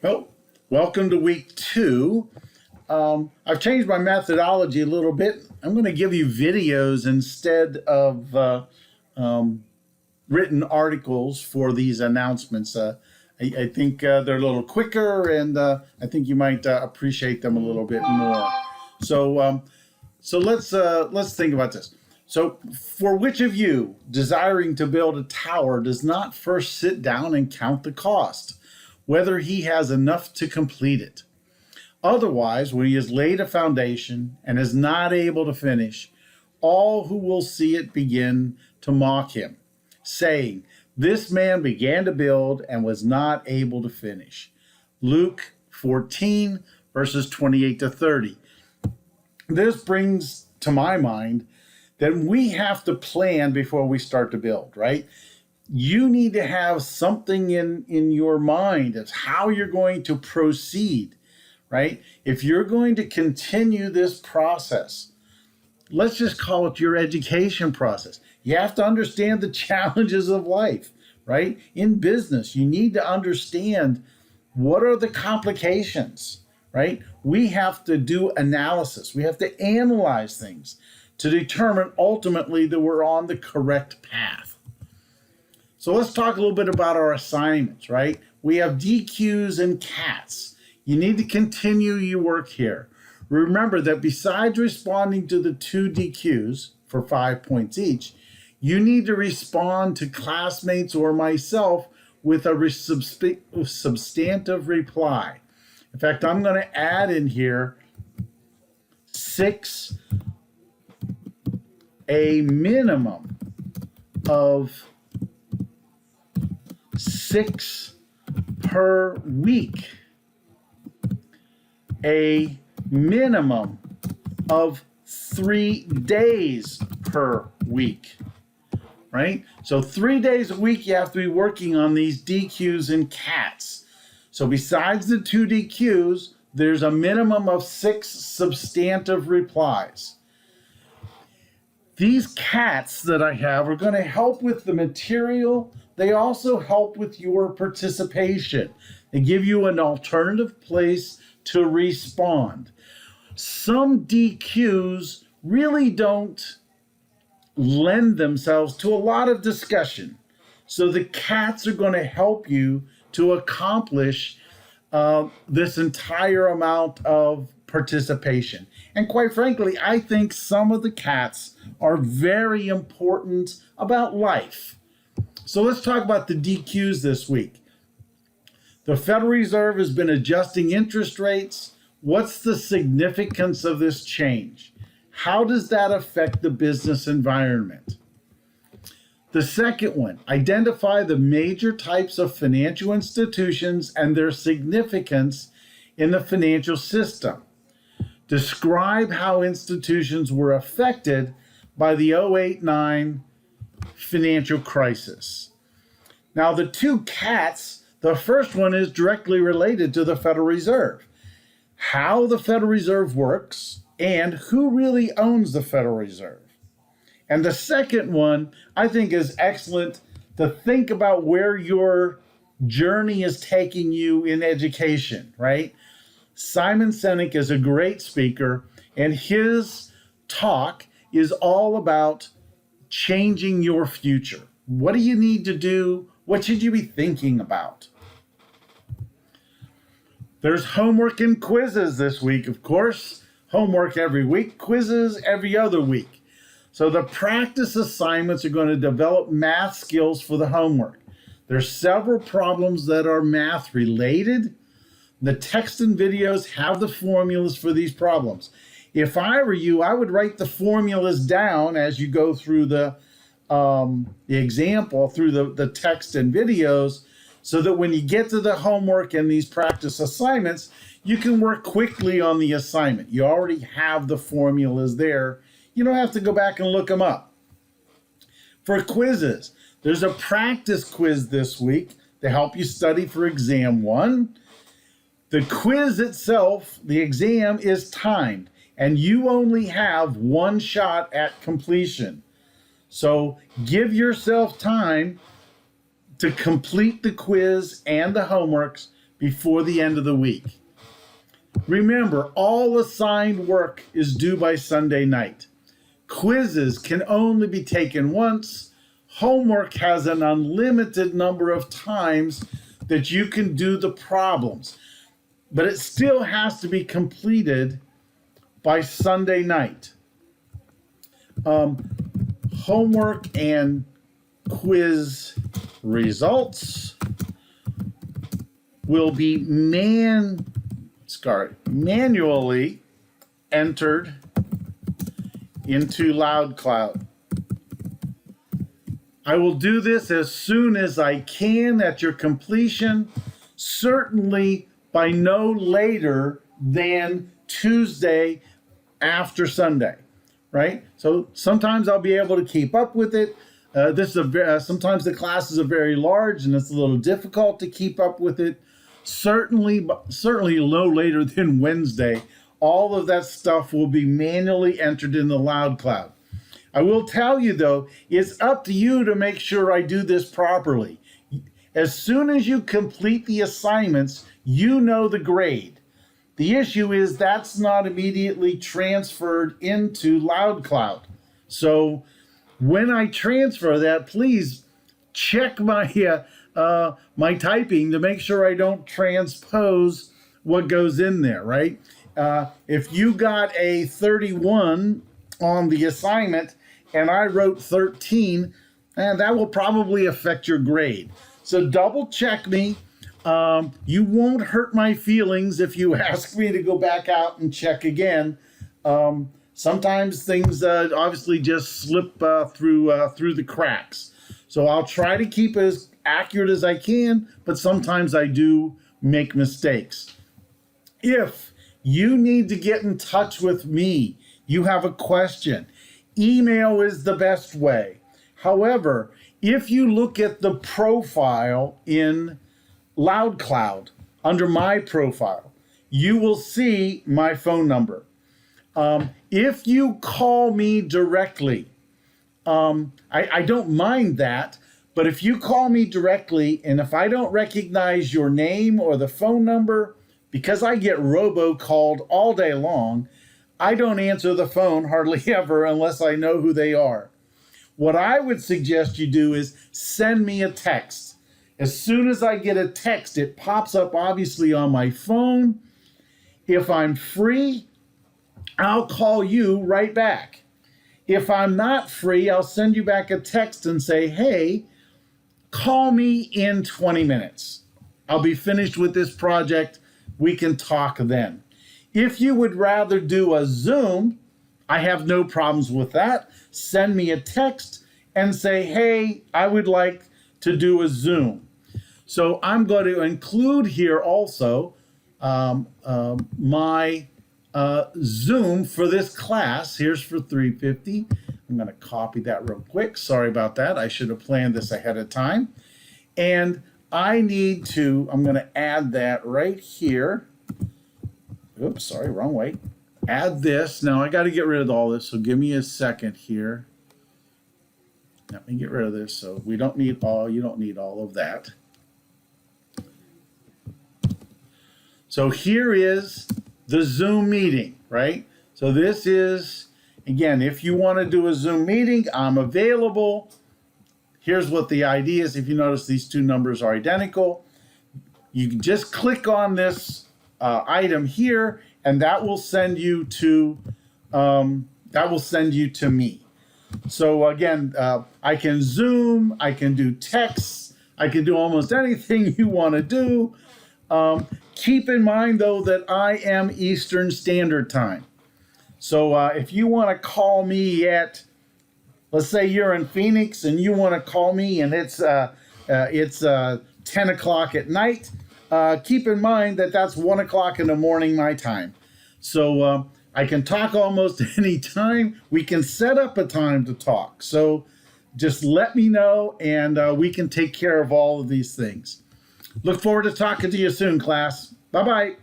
Well, welcome to week 2. I've changed my methodology a little bit. I'm going to give you videos instead of written articles for these announcements. I think they're a little quicker, and I think you might appreciate them a little bit more. So let's think about this. So, for which of you desiring to build a tower does not first sit down and count the cost, whether he has enough to complete it? Otherwise, when he has laid a foundation and is not able to finish, all who will see it begin to mock him, saying, "This man began to build and was not able to finish." Luke 14, verses 28 to 30. This brings to my mind that we have to plan before we start to build, right? You need to have something in your mind of how you're going to proceed, right? If you're going to continue this process, let's just call it your education process. You have to understand the challenges of life, right? In business, you need to understand what are the complications, right? We have to do analysis. We have to analyze things to determine ultimately that we're on the correct path. So let's talk a little bit about our assignments, right? We have DQs and CATs. You need to continue your work here. Remember that besides responding to the 2 DQs for 5 points each, you need to respond to classmates or myself with a substantive reply. In fact, I'm going to add in here a minimum of 6 per week, a minimum of 3 days per week, right? So 3 days a week you have to be working on these DQs and CATs. So besides the 2 DQs, there's a minimum of 6 substantive replies. These CATs that I have are going to help with the material. They also help with your participation. They give you an alternative place to respond. Some DQs really don't lend themselves to a lot of discussion. So the CATs are going to help you to accomplish this entire amount of participation. And quite frankly, I think some of the CATs are very important about life. So let's talk about the DQs this week. The Federal Reserve has been adjusting interest rates. What's the significance of this change? How does that affect the business environment? The second one, identify the major types of financial institutions and their significance in the financial system. Describe how institutions were affected by the 2008-09 financial crisis. Now, the 2 CATs, the first one is directly related to the Federal Reserve. How the Federal Reserve works and who really owns the Federal Reserve. And the second one, I think, is excellent to think about where your journey is taking you in education, right? Simon Sinek is a great speaker, and his talk is all about changing your future. What do you need to do? What should you be thinking about? There's homework and quizzes this week, of course. Homework every week, quizzes every other week. So the practice assignments are going to develop math skills for the homework. There's several problems that are math related. The text and videos have the formulas for these problems. If I were you, I would write the formulas down as you go through the example, through the text and videos, so that when you get to the homework and these practice assignments, you can work quickly on the assignment. You already have the formulas there. You don't have to go back and look them up. For quizzes, there's a practice quiz this week to help you study for exam 1. The quiz itself, the exam, is timed, and you only have 1 shot at completion. So give yourself time to complete the quiz and the homeworks before the end of the week. Remember, all assigned work is due by Sunday night. Quizzes can only be taken once. Homework has an unlimited number of times that you can do the problems, but it still has to be completed by Sunday night. Homework and quiz results will be manually entered into LoudCloud. I will do this as soon as I can at your completion, certainly by no later than Tuesday after Sunday, right? So sometimes I'll be able to keep up with it. Sometimes the classes are very large and it's a little difficult to keep up with it. Certainly no later than Wednesday. All of that stuff will be manually entered in the LoudCloud. I will tell you though, it's up to you to make sure I do this properly. As soon as you complete the assignments, you know the grade. The issue is that's not immediately transferred into LoudCloud. So when I transfer that, please check my my typing to make sure I don't transpose what goes in there, right? If you got a 31 on the assignment and I wrote 13, that will probably affect your grade. So double check me. You won't hurt my feelings if you ask me to go back out and check again. Sometimes things obviously just slip through the cracks. So I'll try to keep it as accurate as I can, but sometimes I do make mistakes. If you need to get in touch with me, you have a question, email is the best way. However, if you look at the profile in LoudCloud, under my profile, you will see my phone number. If you call me directly, I don't mind that, but if you call me directly and if I don't recognize your name or the phone number, because I get robocalled all day long, I don't answer the phone hardly ever unless I know who they are. What I would suggest you do is send me a text. As soon as I get a text, it pops up obviously on my phone. If I'm free, I'll call you right back. If I'm not free, I'll send you back a text and say, hey, call me in 20 minutes. I'll be finished with this project. We can talk then. If you would rather do a Zoom, I have no problems with that. Send me a text and say, hey, I would like to do a Zoom. So I'm going to include here also my Zoom for this class. Here's for 350. I'm going to copy that real quick. Sorry about that. I should have planned this ahead of time. And I'm going to add that right here. Oops, sorry, wrong way. Add this. Now I got to get rid of all this, so give me a second here. Let me get rid of this. So you don't need all of that. So here is the Zoom meeting, right? So this is, again, if you want to do a Zoom meeting, I'm available. Here's what the ID is. If you notice, these two numbers are identical. You can just click on this item here, and that will send you to me. So again, I can Zoom, I can do texts, I can do almost anything you want to do. Keep in mind, though, that I am Eastern Standard Time. So if you want to call me at, let's say you're in Phoenix and you want to call me and it's 10 o'clock at night, keep in mind that that's 1 o'clock in the morning my time. So I can talk almost any time. We can set up a time to talk. So just let me know and we can take care of all of these things. Look forward to talking to you soon, class. Bye-bye.